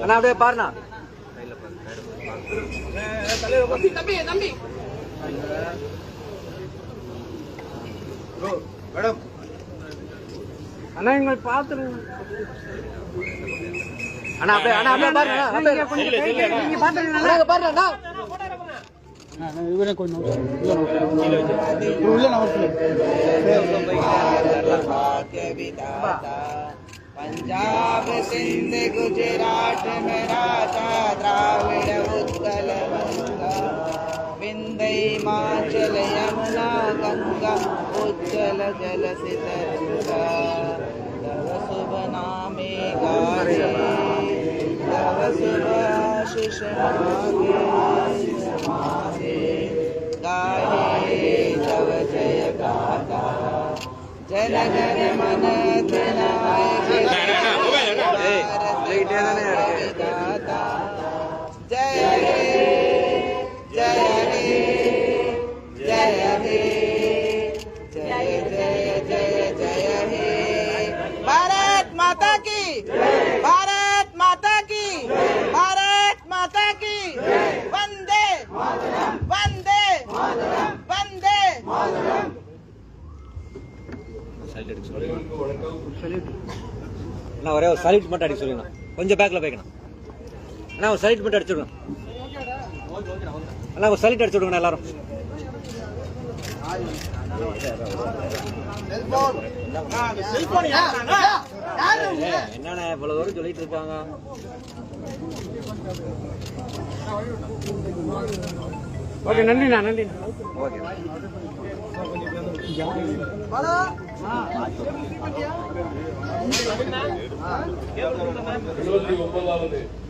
அண்ணா அப்படியே பாருண்ணா. மேடம் அண்ணா இங்க பாத்துருங்க அண்ணா. அப்படியே அண்ணா அப்படியே பாருங்க. நீங்க பாத்துருங்க பாருங்க. இவரே கொஞ்சம் உள்ள पंजाब सिंध गुजरात मराठा द्राविड़ उत्कल बंगा विंध्य हिमाचल यमुना गंगा उज्जल जल तरंगा तव शुभ नामे गाये तव शुभ आशीष मागे गाये तव जय गाथा जन गण मन अधिनायक दाता जय हे जय हे जय हे जय जय जय जय हे भारत माता की भारत माता की भारत माता की वंदे वंदे वंदे அண்ணா ஒரே ஒரு சல்யூட் மட்டும் அடிக்க சொல்லுங்க. கொஞ்சம் பேக்கில் போய்க்கணும் அண்ணா. ஒரு சல்யூட் மட்டும் அடிச்சுடுங்க அண்ணா. ஒரு சல்யூட் அடிச்சு விடுங்கண்ணா எல்லாரும். என்னண்ணா இவ்வளவு தூரம் சொல்லிட்டு இருக்காங்க. ஓகே நன்றிண்ணா நன்றிண்ணா. ஓகே